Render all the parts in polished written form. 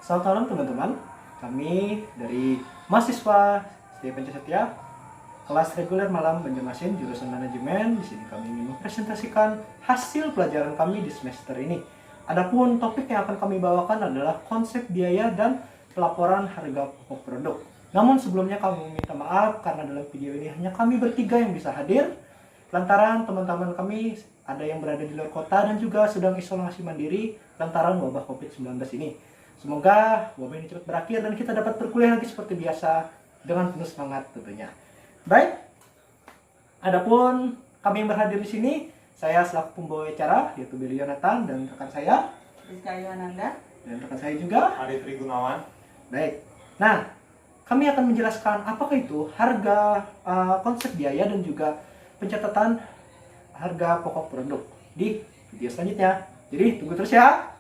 Selamat malam teman-teman. Kami dari mahasiswa Setia Pancasila kelas reguler malam Banjarmasin jurusan manajemen. Di sini kami ingin mempresentasikan hasil pelajaran kami di semester ini. Adapun topik yang akan kami bawakan adalah konsep biaya dan pelaporan harga pokok produk. Namun sebelumnya kami minta maaf karena dalam video ini hanya kami bertiga yang bisa hadir. Lantaran teman-teman kami ada yang berada di luar kota dan juga sedang isolasi mandiri lantaran wabah COVID-19 ini. Semoga wabah ini cepat berakhir dan kita dapat berkuliah lagi seperti biasa dengan penuh semangat tentunya. Baik, adapun kami yang berhadir di sini, saya selaku pembawa acara yaitu Billy Yonatan dan rekan saya Rizka Yohananda dan rekan saya juga Arif Trigunawan. Baik. Nah, kami akan menjelaskan apakah itu harga konsep biaya dan juga pencatatan harga pokok produk di video selanjutnya. Jadi tunggu terus ya.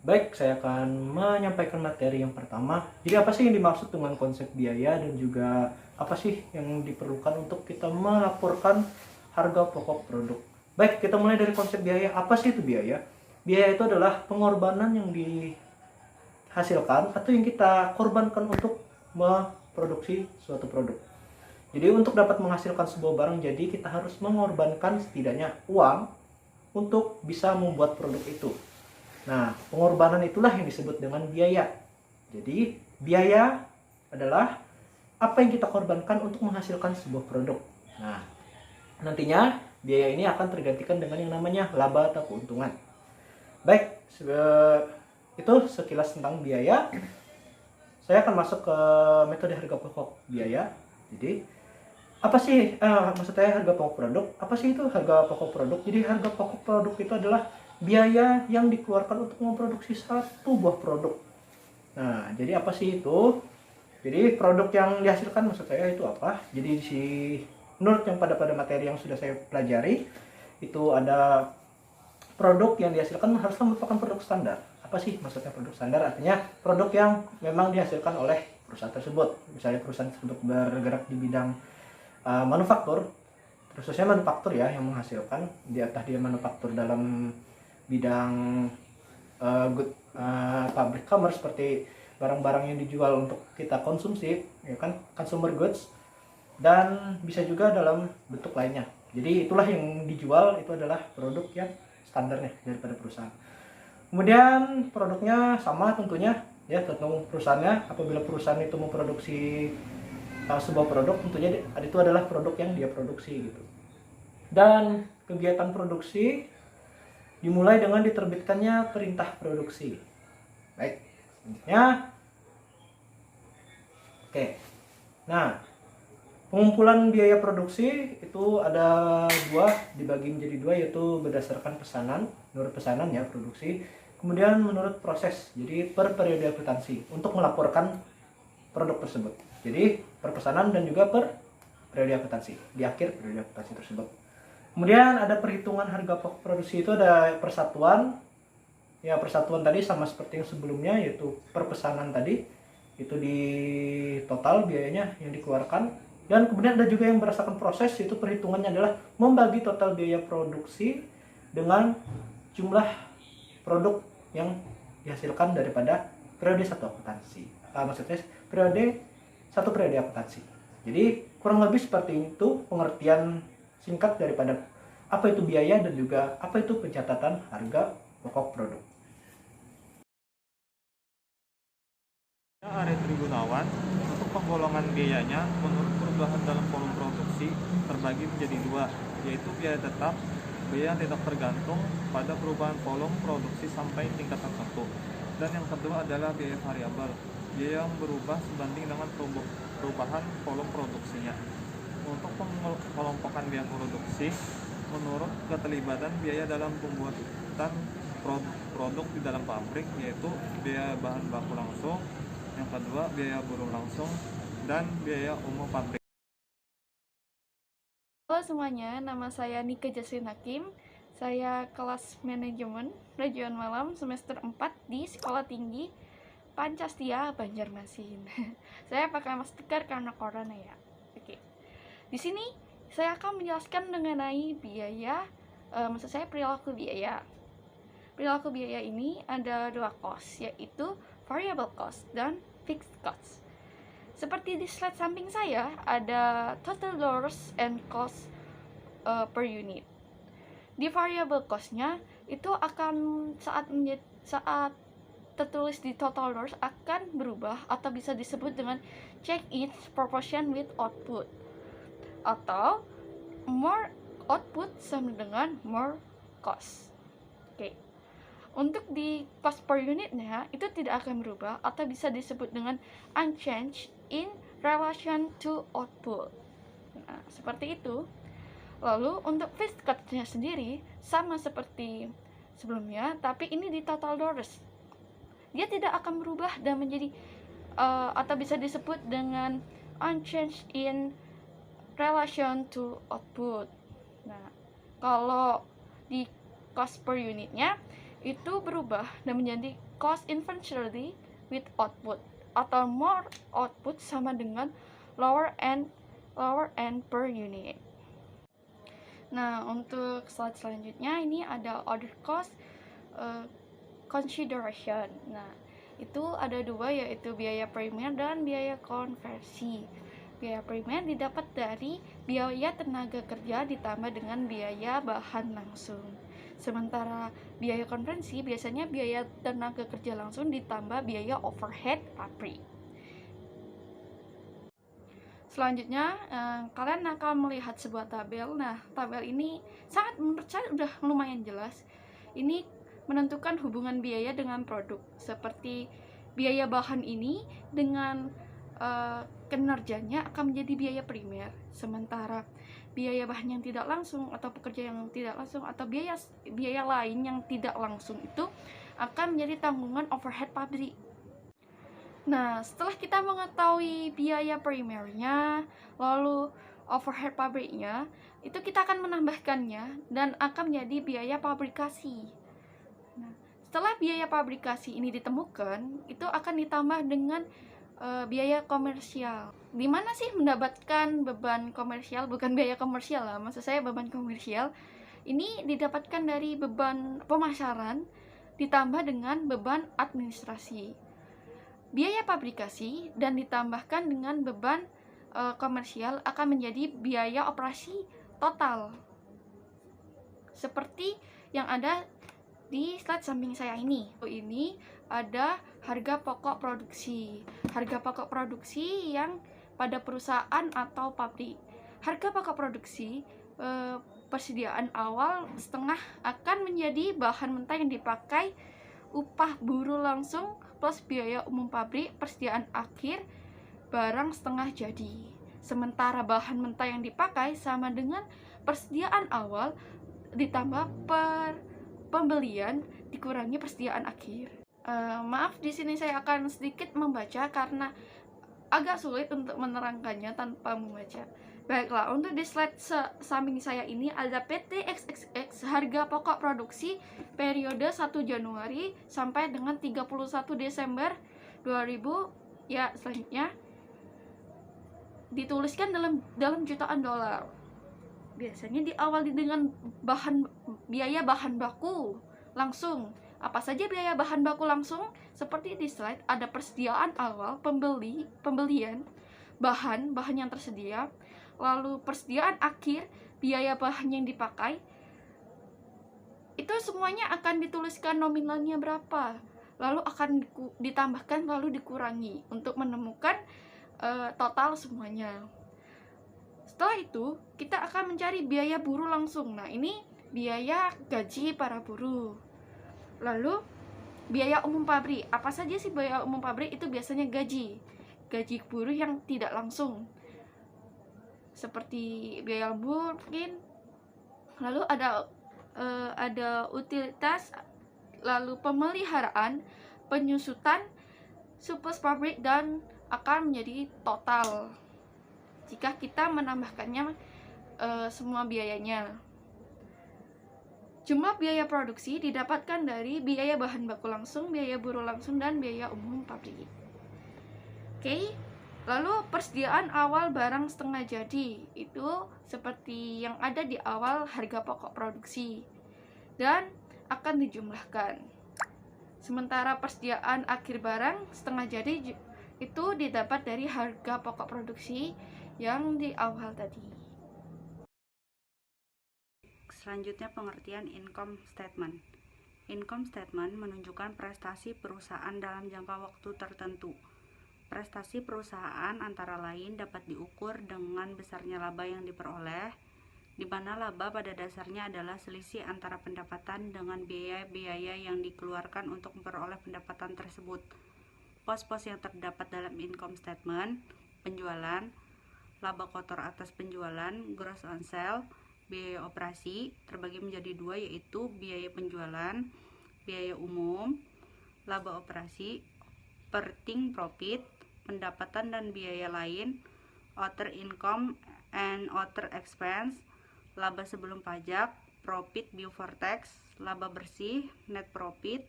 Baik, saya akan menyampaikan materi yang pertama. Jadi apa sih yang dimaksud dengan konsep biaya dan juga apa sih yang diperlukan untuk kita melaporkan harga pokok produk. Baik, kita mulai dari konsep biaya. Apa sih itu biaya? Biaya itu adalah pengorbanan yang dihasilkan atau yang kita korbankan untuk memproduksi suatu produk. Jadi untuk dapat menghasilkan sebuah barang, jadi kita harus mengorbankan setidaknya uang untuk bisa membuat produk itu. Nah, pengorbanan itulah yang disebut dengan biaya. Jadi, biaya adalah apa yang kita korbankan untuk menghasilkan sebuah produk. Nah, nantinya biaya ini akan tergantikan dengan yang namanya laba atau keuntungan. Baik, itu sekilas tentang biaya. Saya akan masuk ke metode harga pokok biaya. Jadi, apa sih maksud saya harga pokok produk? Apa sih itu harga pokok produk? Jadi, harga pokok produk itu adalah biaya yang dikeluarkan untuk memproduksi satu buah produk. Nah, jadi apa sih itu? Jadi produk yang dihasilkan maksud saya itu apa? Jadi menurut yang pada materi yang sudah saya pelajari itu ada produk yang dihasilkan harus merupakan produk standar. Apa sih maksudnya produk standar? Artinya produk yang memang dihasilkan oleh perusahaan tersebut. Misalnya perusahaan tersebut bergerak di bidang manufaktur, khususnya manufaktur ya yang menghasilkan, di atas dia manufaktur dalam bidang public commerce seperti barang-barang yang dijual untuk kita konsumsi, ya kan, consumer goods, dan bisa juga dalam bentuk lainnya. Jadi itulah yang dijual itu adalah produk yang standarnya daripada perusahaan. Kemudian produknya sama tentunya ya, tergantung perusahaannya. Apabila perusahaan itu memproduksi sebuah produk, tentunya itu adalah produk yang dia produksi gitu. Dan kegiatan produksi dimulai dengan diterbitkannya perintah produksi. Baik, selanjutnya. Oke. Nah, pengumpulan biaya produksi itu ada dua, dibagi menjadi dua, yaitu berdasarkan pesanan, menurut pesanan ya produksi, kemudian menurut proses, jadi per periode akuntansi untuk melaporkan produk tersebut. Jadi per pesanan dan juga per periode akuntansi, di akhir periode akuntansi tersebut. Kemudian ada perhitungan harga pokok produksi, itu ada persatuan. Ya, persatuan tadi sama seperti yang sebelumnya, yaitu per pesanan tadi. Itu di total biayanya yang dikeluarkan. Dan kemudian ada juga yang berdasarkan proses, yaitu perhitungannya adalah membagi total biaya produksi dengan jumlah produk yang dihasilkan daripada periode satu akuntansi. Maksudnya satu periode akuntansi. Jadi kurang lebih seperti itu pengertian singkat daripada apa itu biaya dan juga apa itu pencatatan harga pokok produk. Arif Trigunawan. Untuk penggolongan biayanya menurut perubahan dalam volume produksi terbagi menjadi dua, yaitu biaya tetap, biaya yang tidak tergantung pada perubahan volume produksi sampai tingkat tertentu, dan yang kedua adalah biaya variabel, biaya yang berubah sebanding dengan perubahan volume produksinya. Untuk pengelompokan biaya produksi menurut keterlibatan biaya dalam pembuatan produk di dalam pabrik, yaitu biaya bahan baku langsung, yang kedua biaya buruh langsung, dan biaya umum pabrik. Halo semuanya, nama saya Nika Jasrin Hakim. Saya kelas manajemen Region Malam semester 4 di Sekolah Tinggi Pancastia Banjarmasin. Saya pakai masker karena corona ya. Oke. Di sini saya akan menjelaskan mengenai biaya maksud saya perilaku biaya. Perilaku biaya ini ada dua cost, yaitu variable cost dan fixed cost. Seperti di slide samping saya, ada total dollars and cost per unit. Di variable cost-nya itu akan saat tertulis di total dollars akan berubah atau bisa disebut dengan check its proportion with output, atau more output sama dengan more cost. Oke. Untuk di cost per unitnya itu tidak akan berubah atau bisa disebut dengan unchanged in relation to output. Nah, seperti itu. Lalu untuk fixed cost-nya sendiri sama seperti sebelumnya, tapi ini di total dollars. Dia tidak akan berubah dan menjadi atau bisa disebut dengan unchanged in relation to output. Nah, kalau di cost per unitnya itu berubah dan menjadi cost inventory with output, atau more output sama dengan lower end per unit. Nah, untuk slide selanjutnya ini ada other cost consideration. Nah, itu ada dua, yaitu biaya primer dan biaya konversi. Biaya primer didapat dari biaya tenaga kerja ditambah dengan biaya bahan langsung. Sementara biaya konversi biasanya biaya tenaga kerja langsung ditambah biaya overhead pabrik. Selanjutnya, kalian akan melihat sebuah tabel. Nah, tabel ini menurut saya udah lumayan jelas. Ini menentukan hubungan biaya dengan produk. Seperti biaya bahan ini dengan kinerjanya akan menjadi biaya primer. Sementara biaya bahan yang tidak langsung atau pekerja yang tidak langsung atau biaya lain yang tidak langsung itu akan menjadi tanggungan overhead pabrik. Nah, setelah kita mengetahui biaya primernya, lalu overhead pabriknya, itu kita akan menambahkannya dan akan menjadi biaya pabrikasi. Nah, setelah biaya pabrikasi ini ditemukan, itu akan ditambah dengan biaya komersial. Di mana sih mendapatkan beban komersial? Bukan biaya komersial lah, maksud saya beban komersial. Ini didapatkan dari beban pemasaran ditambah dengan beban administrasi. Biaya pabrikasi dan ditambahkan dengan beban komersial akan menjadi biaya operasi total. Seperti yang ada di slide samping saya ini. Ini ada harga pokok produksi. Harga pokok produksi yang pada perusahaan atau pabrik. Harga pokok produksi persediaan awal setengah akan menjadi bahan mentah yang dipakai, upah buruh langsung plus biaya umum pabrik, persediaan akhir barang setengah jadi. Sementara bahan mentah yang dipakai sama dengan persediaan awal ditambah pembelian dikurangi persediaan akhir. Maaf, di sini saya akan sedikit membaca karena agak sulit untuk menerangkannya tanpa membaca. Baiklah, untuk di slide samping saya ini ada PT XXX harga pokok produksi periode 1 Januari sampai dengan 31 Desember 2000. Ya, selanjutnya dituliskan dalam jutaan dolar. Biasanya diawali dengan biaya bahan baku langsung. Apa saja biaya bahan baku langsung? Seperti di slide, ada persediaan awal, pembelian bahan yang tersedia, lalu persediaan akhir, biaya bahan yang dipakai. Itu semuanya akan dituliskan nominalnya berapa, lalu akan ditambahkan lalu dikurangi untuk menemukan total semuanya. Setelah itu, kita akan mencari biaya buruh langsung. Nah, ini biaya gaji para buruh. Lalu biaya umum pabrik. Apa saja sih biaya umum pabrik? Itu biasanya gaji buruh yang tidak langsung, seperti biaya lembur mungkin. Lalu ada utilitas, lalu pemeliharaan, penyusutan, surplus pabrik, dan akan menjadi total jika kita menambahkannya semua biayanya. Jumlah biaya produksi didapatkan dari biaya bahan baku langsung, biaya buruh langsung, dan biaya umum pabrik. Oke, Lalu persediaan awal barang setengah jadi itu seperti yang ada di awal harga pokok produksi dan akan dijumlahkan. Sementara persediaan akhir barang setengah jadi itu didapat dari harga pokok produksi yang di awal tadi. Selanjutnya pengertian income statement. Income statement menunjukkan prestasi perusahaan dalam jangka waktu tertentu. Prestasi perusahaan antara lain dapat diukur dengan besarnya laba yang diperoleh, di mana laba pada dasarnya adalah selisih antara pendapatan dengan biaya-biaya yang dikeluarkan untuk memperoleh pendapatan tersebut. Pos-pos yang terdapat dalam income statement: penjualan, laba kotor atas penjualan, gross on sale, biaya operasi, terbagi menjadi dua, yaitu biaya penjualan, biaya umum, laba operasi, operating profit, pendapatan dan biaya lain, other income and other expense, laba sebelum pajak, profit before tax, laba bersih, net profit,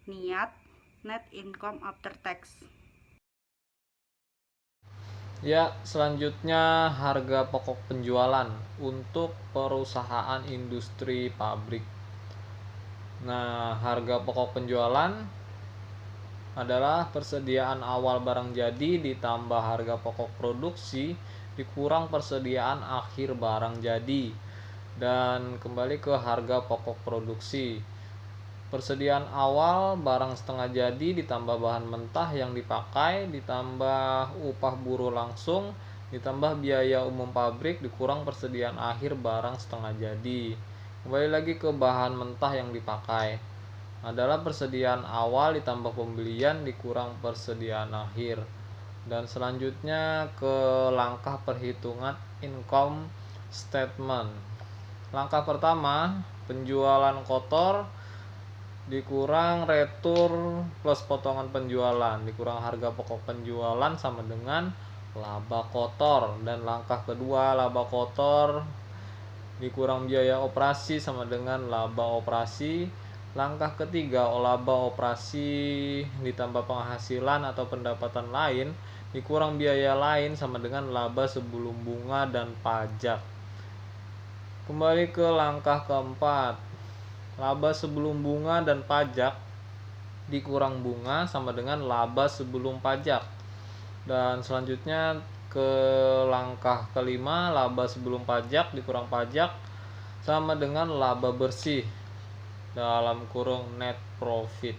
niat, net income after tax. Ya, selanjutnya harga pokok penjualan untuk perusahaan industri pabrik. Nah, harga pokok penjualan adalah persediaan awal barang jadi ditambah harga pokok produksi dikurang persediaan akhir barang jadi. Dan kembali ke harga pokok produksi. Persediaan awal barang setengah jadi ditambah bahan mentah yang dipakai ditambah upah buruh langsung ditambah biaya umum pabrik dikurang persediaan akhir barang setengah jadi. Kembali lagi ke bahan mentah yang dipakai adalah persediaan awal ditambah pembelian dikurang persediaan akhir. Dan selanjutnya ke langkah perhitungan income statement. Langkah pertama, penjualan kotor dikurang retur plus potongan penjualan dikurang harga pokok penjualan sama dengan laba kotor. Dan langkah kedua, laba kotor dikurang biaya operasi sama dengan laba operasi. Langkah ketiga, laba operasi ditambah penghasilan atau pendapatan lain dikurang biaya lain sama dengan laba sebelum bunga dan pajak. Kembali ke langkah keempat, laba sebelum bunga dan pajak dikurang bunga sama dengan laba sebelum pajak. Dan selanjutnya ke langkah kelima, laba sebelum pajak dikurang pajak sama dengan laba bersih dalam kurung net profit.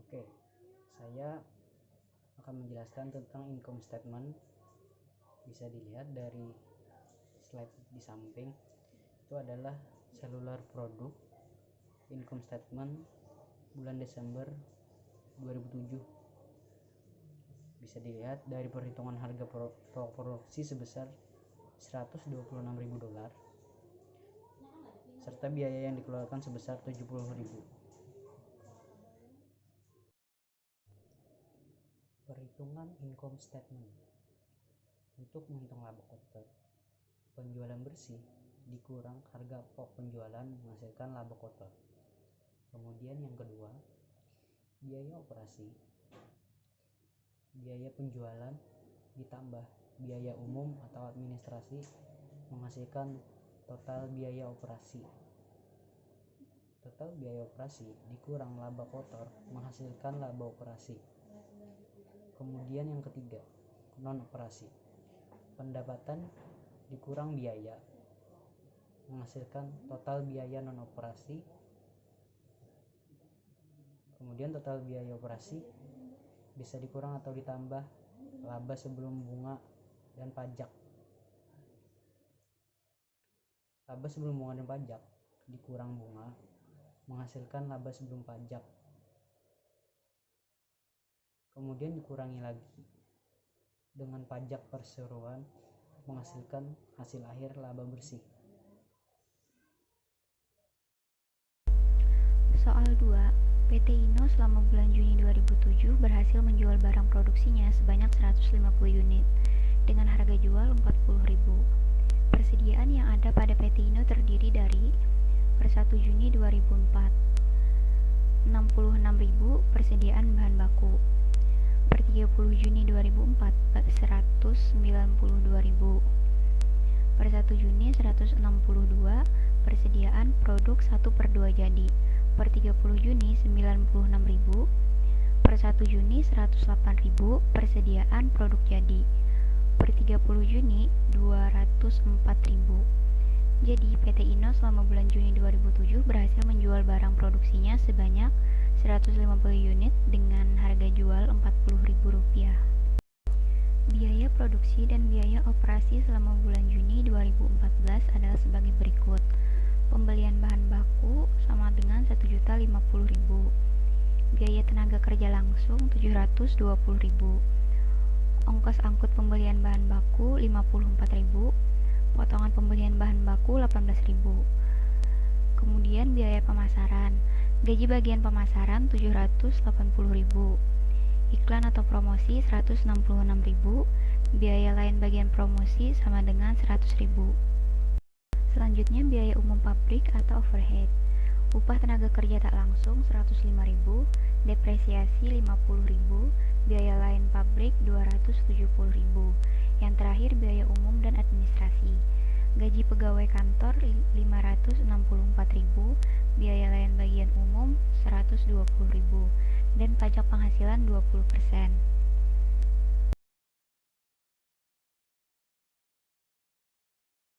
Oke, saya akan menjelaskan tentang income statement. Bisa dilihat dari slide di samping, itu adalah seluler produk income statement bulan Desember 2007. Bisa dilihat dari perhitungan harga produksi sebesar $126.000 serta biaya yang dikeluarkan sebesar $70.000. Perhitungan income statement. Untuk menghitung laba kotor, penjualan bersih dikurang harga pokok penjualan menghasilkan laba kotor. Kemudian yang kedua, biaya operasi, biaya penjualan ditambah biaya umum atau administrasi menghasilkan total biaya operasi. Total biaya operasi dikurang laba kotor menghasilkan laba operasi. Kemudian yang ketiga, non operasi, pendapatan dikurang biaya menghasilkan total biaya non operasi. Kemudian total biaya operasi bisa dikurang atau ditambah laba sebelum bunga dan pajak. Laba sebelum bunga dan pajak dikurang bunga menghasilkan laba sebelum pajak. Kemudian dikurangi lagi dengan pajak perseroan menghasilkan hasil akhir laba bersih. Soal 2. PT Inno selama bulan Juni 2007 berhasil menjual barang produksinya sebanyak 150 unit dengan harga jual 40.000. Persediaan yang ada pada PT Inno terdiri dari per 1 Juni 2004 66.000 persediaan bahan baku. Per 30 Juni 2004 192.000. Per 1 Juni 162 persediaan produk 1/2 jadi. Per 30 Juni 96.000. Per 1 Juni 108.000 persediaan produk jadi. Per 30 Juni 204.000. Jadi PT Indo selama bulan Juni 2007 berhasil menjual barang produksinya sebanyak 150 unit dengan harga jual Rp40.000. Biaya produksi dan biaya operasi selama bulan Juni 2014 adalah sebagai berikut. Pembelian bahan baku sama dengan Rp1.050.000. Biaya tenaga kerja langsung Rp720.000. Ongkos angkut pembelian bahan baku Rp54.000. Potongan pembelian bahan baku Rp18.000. Kemudian biaya pemasaran. Gaji bagian pemasaran Rp780.000. Iklan atau promosi Rp166.000. Biaya lain bagian promosi sama dengan Rp100.000. Selanjutnya biaya umum pabrik atau overhead. Upah tenaga kerja tak langsung Rp105.000, depresiasi Rp50.000, biaya lain pabrik Rp270.000. Yang terakhir biaya umum dan administrasi. Gaji pegawai kantor Rp564.000, biaya lain bagian umum Rp120.000, dan pajak penghasilan 20%.